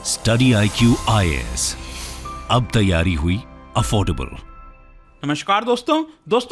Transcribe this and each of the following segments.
Study IQ IAS, अब तैयारी हुई अफोर्डेबल। नमस्कार दोस्तों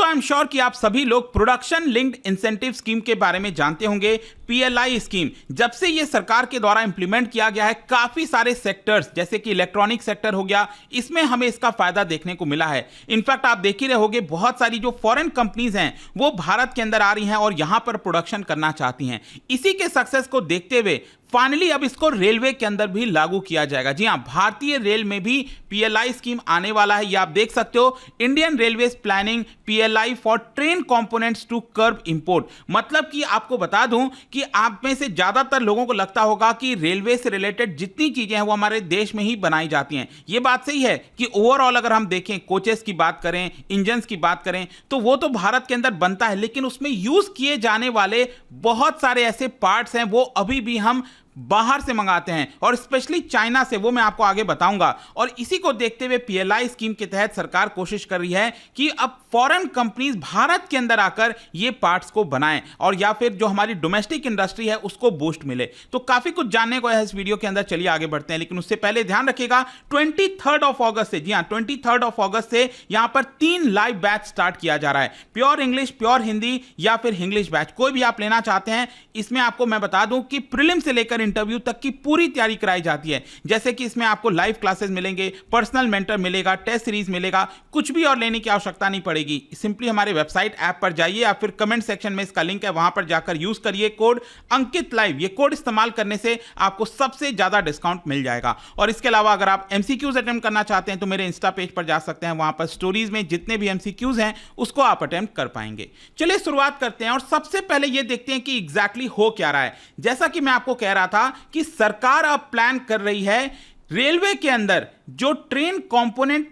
आई एम श्योर कि आप सभी लोग प्रोडक्शन लिंक्ड इंसेंटिव स्कीम के बारे में जानते होंगे। PLI स्कीम जब से ये सरकार के द्वारा इंप्लीमेंट किया गया है, काफी सारे सेक्टर्स जैसे कि इलेक्ट्रॉनिक सेक्टर हो गया, इसमें हमें इसका फायदा देखने को मिला है। इनफैक्ट आप देख ही रहे होंगे, बहुत सारी जो फॉरेन कंपनीज हैं वो भारत के अंदर आ रही हैं और यहां पर प्रोडक्शन करना चाहती हैं। इसी के सक्सेस को देखते हुए फाइनली अब इसको रेलवे के अंदर भी लागू किया जाएगा। जी हां, भारतीय रेल में भी PLI स्कीम आने वाला है। ये आप देख सकते हो, Indian railways planning PLI for train components to curb import. मतलब कि आपको बता दूं कि आप में से ज्यादातर लोगों को लगता होगा कि रेलवे से रिलेटेड जितनी चीजें हैं वो हमारे देश में ही बनाई जाती हैं। ये बात सही है कि ओवरऑल अगर हम देखें, कोचेस की बात करें, इंजन्स की बात करें, तो वो तो भारत के अंदर बनता है, लेकिन उसमें यूज किए जाने वाले बहुत सारे ऐसे पार्ट्स हैं वो अभी भी हम बाहर से मंगाते हैं, और स्पेशली चाइना से। वो मैं आपको आगे बताऊंगा। और इसी को देखते हुए PLI स्कीम के तहत सरकार कोशिश कर रही है कि अब फॉरेन कंपनीज भारत के अंदर आकर ये पार्ट्स को बनाएं, और या फिर जो हमारी डोमेस्टिक इंडस्ट्री है उसको बूस्ट मिले। तो काफी कुछ जानने को है इस वीडियो के अंदर, चलिए आगे बढ़ते हैं। लेकिन उससे पहले ध्यान रखिएगा, 23 अगस्त से, जी हां 23 अगस्त से यहां पर 3 लाइव बैच स्टार्ट किया जा रहा है। प्योर इंग्लिश, प्योर हिंदी या फिर इंग्लिश बैच, कोई भी आप लेना चाहते हैं। इसमें आपको मैं बता दूं कि प्रीलिम से लेकर इंटरव्यू तक की पूरी तैयारी कराई जाती है। जैसे कि इसमें आपको लाइव क्लासेस मिलेंगे, पर्सनल मेंटर मिलेगा, टेस्ट सीरीज मिलेगा, कुछ भी और लेने की आवश्यकता नहीं पड़ेगी। सिंपली हमारे वेबसाइट ऐप पर जाइए या फिर कमेंट सेक्शन में इसका लिंक है, वहां पर जाकर यूज करिए कोड अंकित लाइव। ये कोड इस्तेमाल करने से आपको सबसे ज्यादा डिस्काउंट मिल जाएगा। और इसके अलावा अगर आप MCQs अटेम्प्ट करना चाहते हैं तो मेरे इंस्टा पेज पर जा सकते हैं, वहां पर स्टोरीज में जितने भी MCQs हैं उसको आप अटेम्प्ट कर पाएंगे। चलिए शुरुआत करते हैं और सबसे पहले ये देखते हैं कि एग्जैक्टली हो क्या रहा है। जैसा कि मैं आपको कह रहा था कि सरकार अब प्लान कर रही है रेलवे के अंदर जो ट्रेन कंपोनेंट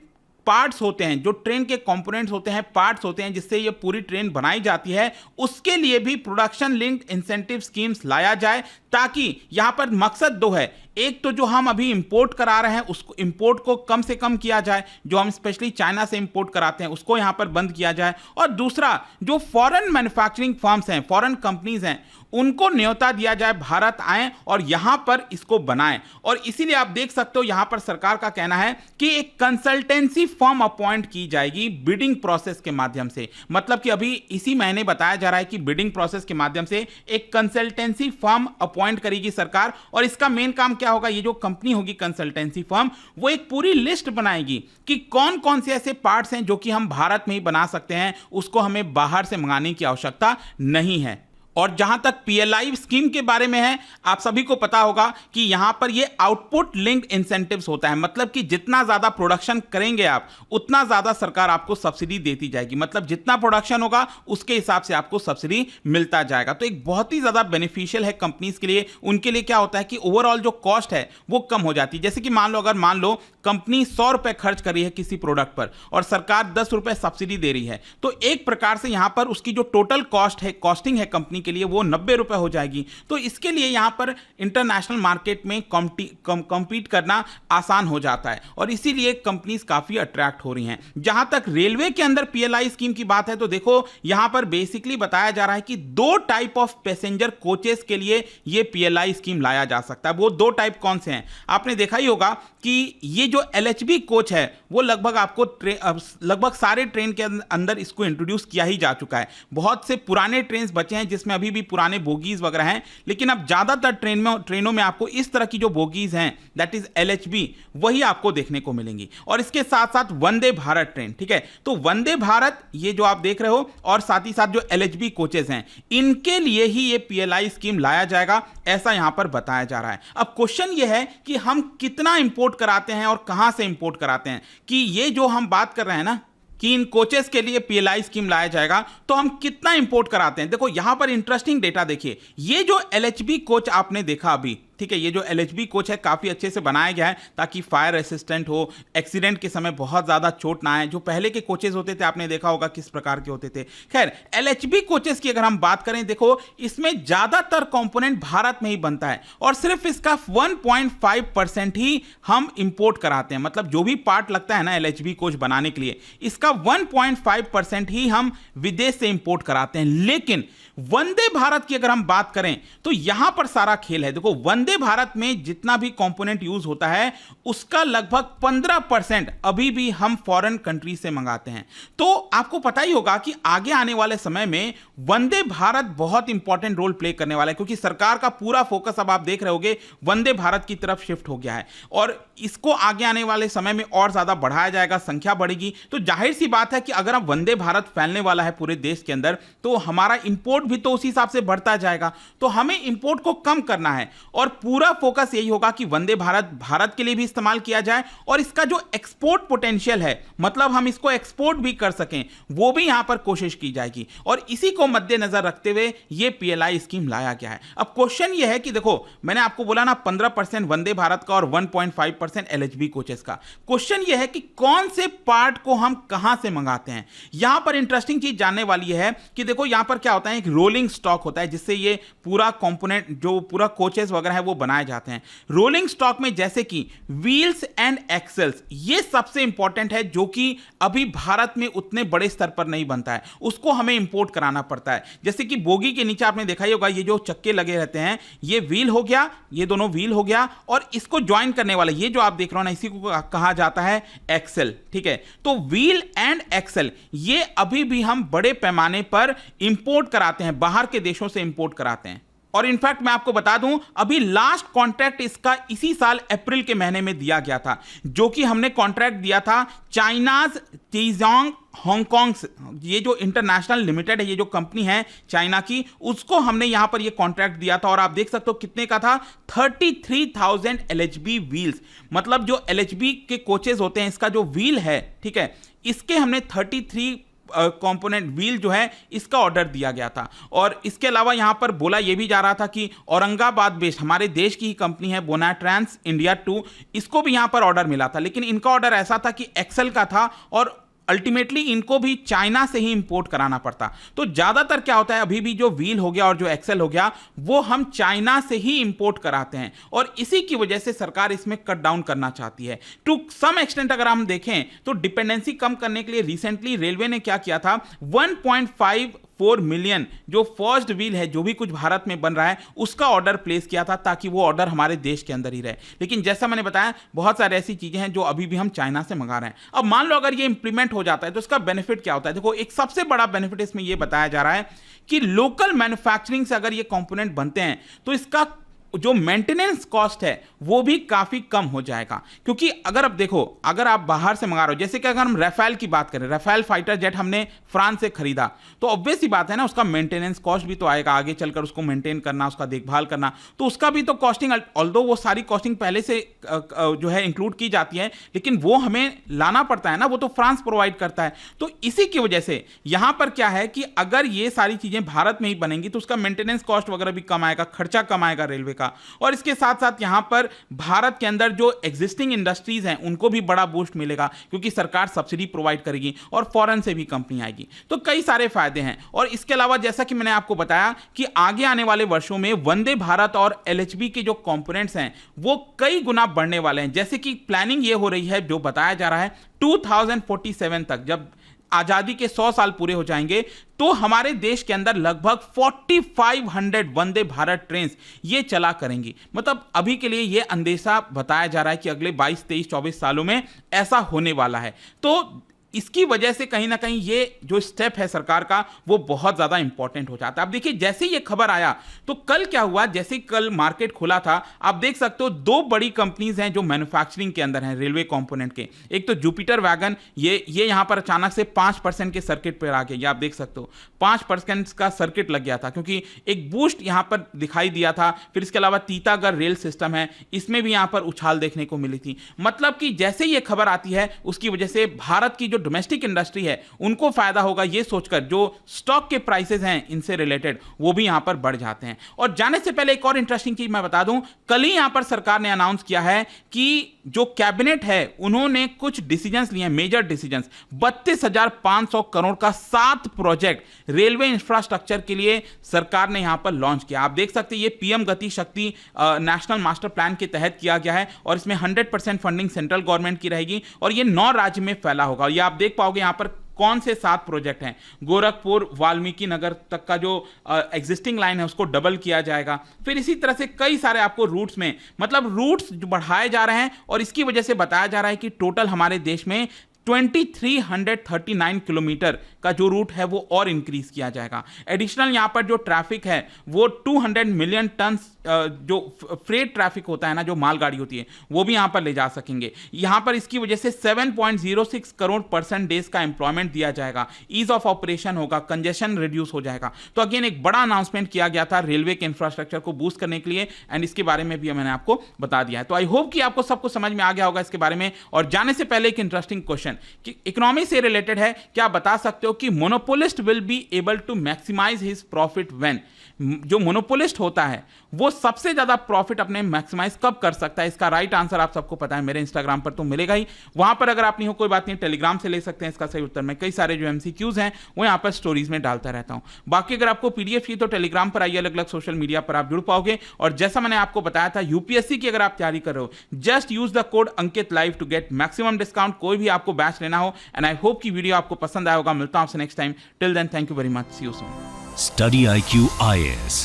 पार्ट्स होते हैं, जो ट्रेन के कंपोनेंट्स होते हैं, पार्ट्स होते हैं जिससे ये पूरी ट्रेन बनाई जाती है, उसके लिए भी प्रोडक्शन लिंक्ड इंसेंटिव स्कीम्स लाया जाए। ताकि यहां पर मकसद दो है, एक तो जो हम अभी इंपोर्ट करा रहे हैं उसको, इंपोर्ट को कम से कम किया जाए, जो हम स्पेशली चाइना से इंपोर्ट कराते हैं उसको यहां पर बंद किया जाए, और दूसरा जो फॉरेन मैन्युफैक्चरिंग फर्म्स हैं, फॉरेन कंपनीज हैं, उनको न्योता दिया जाए भारत आए और यहां पर इसको बनाएं। और इसीलिए आप देख सकते हो यहां पर सरकार का कहना है कि एक कंसल्टेंसी फर्म अपॉइंट की जाएगी बिडिंग प्रोसेस के माध्यम से। मतलब कि अभी इसी महीने बताया जा रहा है कि बिडिंग प्रोसेस के माध्यम से एक कंसल्टेंसी फर्म अपॉइंट करेगी सरकार। और इसका मेन काम क्या होगा, ये जो कंपनी होगी कंसल्टेंसी फर्म, वो एक पूरी लिस्ट बनाएगी कि कौन कौन से ऐसे पार्ट्स हैं जो कि हम भारत में ही बना सकते हैं, उसको हमें बाहर से मंगाने की आवश्यकता नहीं है। और जहां तक PLI स्कीम के बारे में है, आप सभी को पता होगा कि यहां पर ये आउटपुट लिंक्ड इंसेंटिव्स होता है। मतलब कि जितना ज्यादा प्रोडक्शन करेंगे आप, उतना ज्यादा सरकार आपको सब्सिडी देती जाएगी। मतलब जितना प्रोडक्शन होगा उसके हिसाब से आपको सब्सिडी मिलता जाएगा। तो एक बहुत ही ज्यादा बेनिफिशियल है कंपनीज के लिए। उनके लिए क्या होता है कि ओवरऑल जो कॉस्ट है वो कम हो जाती है। जैसे कि मान लो कंपनी 100 रुपए खर्च कर रही है किसी प्रोडक्ट पर और सरकार 10 रुपए सब्सिडी दे रही है, तो एक प्रकार से यहां पर उसकी जो टोटल कॉस्ट है, कॉस्टिंग है कंपनी के लिए, वो 90 रुपए हो जाएगी। तो इसके लिए यहां पर इंटरनेशनल मार्केट में कॉम्पीट करना आसान हो जाता है, और इसीलिए कंपनीज काफी अट्रैक्ट हो रही हैं। जहां तक रेलवे के अंदर PLI स्कीम की बात है, तो देखो यहां पर बेसिकली बताया जा रहा है कि 2 टाइप ऑफ पैसेंजर कोचेस के लिए यह PLI स्कीम लाया जा सकता है। वो 2 टाइप कौन से हैं? आपने देखा ही होगा कि ये जो LHB कोच है वो लगभग सारे ट्रेन के अंदर इसको इंट्रोड्यूस किया ही जा चुका है। बहुत से पुराने ट्रेन बचे हैं जिसमें अभी भी पुराने बोगीज वगैरह हैं, लेकिन अब ज्यादातर ट्रेनों में आपको इस तरह की जो बोगीज हैं, दैट इज LHB, वही आपको देखने को मिलेंगी। और इसके साथ साथ वंदे भारत ट्रेन, ठीक है, तो वंदे भारत ये जो आप देख रहे हो, और साथ ही साथ जो LHB कोचेस हैं, इनके लिए ही ये PLI स्कीम लाया जाएगा, ऐसा यहां पर बताया जा रहा है। अब क्वेश्चन ये है कि हम कितना इंपोर्ट कराते हैं और कहां से इंपोर्ट कराते हैं। कि ये जो हम बात कर रहे हैं ना कि इन कोचेस के लिए PLI स्कीम लाया जाएगा, तो हम कितना इंपोर्ट कराते हैं। देखो यहां पर इंटरेस्टिंग डेटा देखिए, ये जो LHB कोच आपने देखा अभी, ठीक है, ये जो LHB कोच है काफी अच्छे से बनाया गया है ताकि फायर रेसिस्टेंट हो, एक्सीडेंट के समय बहुत ज्यादा चोट ना आए। जो पहले के कोचेस होते थे आपने देखा होगा किस प्रकार के होते थे। खैर LHB कोचेस की अगर हम बात करें, देखो इसमें ज्यादातर कंपोनेंट भारत में ही बनता है और सिर्फ इसका 1.5% ही हम इंपोर्ट कराते हैं। मतलब जो भी पार्ट लगता है ना LHB कोच बनाने के लिए, इसका 1.5% ही हम विदेश से इंपोर्ट कराते हैं। लेकिन वंदे भारत की अगर हम बात करें तो यहां पर सारा खेल है। देखो वंदे वंदे भारत में जितना भी कंपोनेंट यूज होता है उसका लगभग 15% अभी भी हम फॉरेन कंट्री से मंगाते हैं। तो आपको पता ही होगा कि आगे आने वाले समय में वंदे भारत बहुत इंपॉर्टेंट रोल प्ले करने वाला है, क्योंकि सरकार का पूरा फोकस अब आप देख रहे होंगे वंदे भारत की तरफ शिफ्ट हो गया है और इसको आगे आने वाले समय में और ज्यादा बढ़ाया जाएगा, संख्या बढ़ेगी। तो जाहिर सी बात है कि अगर अब वंदे भारत फैलने वाला है पूरे देश के अंदर तो हमारा इंपोर्ट भी तो उसी हिसाब से बढ़ता जाएगा। तो हमें इंपोर्ट को कम करना है और पूरा फोकस यही होगा कि वंदे भारत भारत के लिए भी इस्तेमाल किया जाए और इसका जो एक्सपोर्ट पोटेंशियल है, मतलब हम इसको एक्सपोर्ट भी कर सकें, वो भी यहां पर कोशिश की जाएगी। और इसी को मद्देनजर रखते हुए ये पीएलआई स्कीम लाया गया है। अब क्वेश्चन ये है कि देखो, मैंने आपको बोला ना 15% वंदे भारत का और 1.5% एलएचबी कोचेस का। क्वेश्चन ये है कि कौन से पार्ट को हम कहां से मंगाते हैं। यहां पर इंटरेस्टिंग चीज जानने वाली है कि देखो यहां पर क्या होता है, एक रोलिंग स्टॉक होता है जिससे ये पूरा कंपोनेंट जो पूरा कोचेस वगैरह है वो बनाए जाते हैं। रोलिंग स्टॉक में जैसे कि व्हील्स एंड एक्सेल्स, ये सबसे इंपॉर्टेंट है जो कि अभी भारत में उतने बड़े स्तर पर नहीं बनता है, उसको हमें इंपोर्ट कराना पड़ता है। जैसे कि बोगी के नीचे आपने देखा ही होगा ये जो चक्के लगे रहते हैं, ये व्हील हो गया, ये दोनों व्हील हो गया और इसको ज्वाइन करने वाला ये जो आप देख रहे हो ना, इसी को कहा जाता है एक्सेल। ठीक है, तो व्हील एंड एक्सेल ये अभी भी हम बड़े पैमाने पर इंपोर्ट कराते हैं, बाहर के देशों से इंपोर्ट कराते हैं। और इनफैक्ट मैं आपको बता दूं, अभी लास्ट कॉन्ट्रैक्ट इसका इसी साल अप्रैल के महीने में दिया गया था, जो कि हमने कॉन्ट्रैक्ट दिया था चाइनाज टीजोंग हांगकांग, ये जो इंटरनेशनल लिमिटेड है, ये जो कंपनी है चाइना की, उसको हमने यहां पर ये कॉन्ट्रैक्ट दिया था। और आप देख सकते हो कितने का था, 33,000 एलएचबी व्हील्स, मतलब जो एलएचबी के कोचेस होते हैं इसका जो व्हील है, ठीक है, इसके हमने 33 कंपोनेंट व्हील जो है इसका ऑर्डर दिया गया था। और इसके अलावा यहां पर बोला यह भी जा रहा था कि औरंगाबाद बेस्ड हमारे देश की ही कंपनी है बोनाट्रांस इंडिया 2, इसको भी यहां पर ऑर्डर मिला था, लेकिन इनका ऑर्डर ऐसा था कि एक्सेल का था और अल्टीमेटली इनको भी चाइना से ही इंपोर्ट कराना पड़ता। तो ज्यादातर क्या होता है, अभी भी जो व्हील हो गया और जो एक्सेल हो गया वो हम चाइना से ही इंपोर्ट कराते हैं और इसी की वजह से सरकार इसमें कट डाउन करना चाहती है टू सम एक्सटेंट। अगर हम देखें तो डिपेंडेंसी कम करने के लिए रिसेंटली रेलवे ने क्या किया था, 1.54 मिलियन जो फर्स्ट व्हील है जो भी कुछ भारत में बन रहा है उसका ऑर्डर प्लेस किया था, ताकि वो ऑर्डर हमारे देश के अंदर ही रहे। लेकिन जैसा मैंने बताया बहुत सारी ऐसी चीजें हैं जो अभी भी हम चाइना से मंगा रहे हैं। अब मान लो अगर ये इंप्लीमेंट हो जाता है तो इसका बेनिफिट क्या होता है। देखो, एक सबसे बड़ा बेनिफिट इसमें यह बताया जा रहा है कि लोकल मैन्युफैक्चरिंग से अगर ये कंपोनेंट बनते हैं तो इसका जो मेंटेनेंस कॉस्ट है वो भी काफी कम हो जाएगा। क्योंकि अगर अब देखो, अगर आप बाहर से मंगा रहे हो, जैसे कि अगर हम राफेल की बात करें, राफेल फाइटर जेट हमने फ्रांस से खरीदा, तो ऑब्वियस ही बात है ना, उसका मेंटेनेंस कॉस्ट भी तो आएगा, आगे चलकर उसको मेंटेन करना, उसका देखभाल करना, तो उसका भी तो कॉस्टिंग, ऑल्दो वो सारी कॉस्टिंग पहले से जो है इंक्लूड की जाती है, लेकिन वो हमें लाना पड़ता है ना, वो तो फ्रांस प्रोवाइड करता है। तो इसी की वजह से यहां पर क्या है कि अगर ये सारी चीजें भारत में ही बनेंगी तो उसका मेंटेनेंस कॉस्ट वगैरह भी कम आएगा, खर्चा कम आएगा रेलवे का। और इसके साथ साथ यहां पर भारत के अंदर जो एग्जिस्टिंग इंडस्ट्रीज हैं उनको भी बड़ा बूस्ट मिलेगा, क्योंकि सरकार सब्सिडी प्रोवाइड करेगी और फॉरेन से भी कंपनी आएगी। तो कई सारे फायदे हैं। और इसके अलावा जैसा कि मैंने आपको बताया कि आगे आने वाले वर्षों में वंदे भारत और एलएचबी के जो कंपोनेंट्स हैं वो कई गुना बढ़ने वाले हैं। जैसे कि प्लानिंग ये हो रही है, जो बताया जा रहा है 2047 तक, जब आजादी के 100 साल पूरे हो जाएंगे, तो हमारे देश के अंदर लगभग 4500 वंदे भारत ट्रेन ये चला करेंगी। मतलब अभी के लिए ये अंदेशा बताया जा रहा है कि अगले 22, 23, 24 सालों में ऐसा होने वाला है। तो इसकी वजह से कहीं ना कहीं ये जो स्टेप है सरकार का वो बहुत ज्यादा इंपॉर्टेंट हो जाता है। अब देखिए, जैसे ये खबर आया तो कल क्या हुआ, जैसे कल मार्केट खुला था, आप देख सकते हो दो बड़ी कंपनीज हैं जो मैन्युफैक्चरिंग के अंदर हैं रेलवे कंपोनेंट के। एक तो जुपिटर वैगन, ये यहां पर अचानक से 5% के सर्किट पर आ गया, ये आप देख सकते हो 5% का सर्किट लग गया था, क्योंकि एक बूस्ट यहां पर दिखाई दिया था। फिर इसके अलावा तीतागढ़ रेल सिस्टम है, इसमें भी यहां पर उछाल देखने को मिली थी। मतलब कि जैसे ये खबर आती है उसकी वजह से भारत की डोमेस्टिक इंडस्ट्री है उनको फायदा होगा, ये सोचकर जो स्टॉक के प्राइसेस हैं इनसे रिलेटेड वो भी यहां पर बढ़ जाते हैं। और जाने से पहले एक और इंटरेस्टिंग चीज मैं बता दूं, कल ही यहां पर सरकार ने अनाउंस किया है कि जो कैबिनेट है उन्होंने कुछ डिसीजंस लिए, मेजर डिसीजंस, 32,500 करोड़ का 7 प्रोजेक्ट रेलवे इंफ्रास्ट्रक्चर के लिए सरकार ने यहां पर लॉन्च किया। आप देख सकते हैं ये पीएम गति शक्ति नेशनल मास्टर प्लान के तहत किया गया है और इसमें 100% फंडिंग सेंट्रल गवर्नमेंट की रहेगी और ये 9 राज्य में फैला होगा। ये आप देख पाओगे यहां पर कौन से 7 प्रोजेक्ट हैं। गोरखपुर वाल्मीकि नगर तक का जो एग्जिस्टिंग लाइन है उसको डबल किया जाएगा। फिर इसी तरह से कई सारे आपको रूट्स में, मतलब रूट्स जो बढ़ाए जा रहे हैं, और इसकी वजह से बताया जा रहा है कि टोटल हमारे देश में 2339 किलोमीटर का जो रूट है वो और इंक्रीज किया जाएगा। एडिशनल यहां पर जो ट्रैफिक है वो 200 मिलियन टन जो फ्रेट ट्रैफिक होता है ना, जो मालगाड़ी होती है, वो भी यहां पर ले जा सकेंगे। यहां पर इसकी वजह से 7.06 करोड़ पर्सन डेज का एम्प्लॉयमेंट दिया जाएगा, ईज ऑफ ऑपरेशन होगा, कंजेशन रिड्यूस हो जाएगा। तो अगेन एक बड़ा अनाउंसमेंट किया गया था रेलवे के इंफ्रास्ट्रक्चर को बूस्ट करने के लिए, एंड इसके बारे में भी मैंने आपको बता दिया है। तो आई होप कि आपको सब कुछ समझ में आ गया होगा इसके बारे में। और जाने से पहले एक इंटरेस्टिंग क्वेश्चन कि इकोनॉमी से रिलेटेड है, क्या बता सकते हो कि monopolist will be able to maximise his profit when? जो मोनोपोलिस्ट होता है वो सबसे ज्यादा प्रॉफिट अपने मैक्सिमाइज कब कर सकता है? इसका राइट आंसर आप सबको पता है, मेरे इंस्टाग्राम पर तो मिलेगा ही। वहां पर अगर आप नहीं हो कोई बात नहीं, टेलीग्राम से ले सकते हैं इसका सही उत्तर। मैं कई सारे जो एमसीक्यूज हैं वो यहां पर स्टोरीज में डालता रहता हूं। बाकी अगर आपको पीडीएफ चाहिए तो टेलीग्राम पर आइए, अलग अलग सोशल मीडिया पर आप जुड़ पाओगे। और जैसा मैंने आपको बताया था, यूपीएससी की अगर आप तैयारी कर रहे हो, just use the code Ankit live to get maximum discount. कोई भी आपको बैच लेना हो, एंड आई होप की वीडियो आपको पसंद आया होगा। मिलता हूं आपसे next time. Till then, thank you very much, see you soon. Study IQ IAS,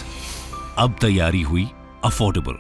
अब तैयारी हुई अफोर्डेबल।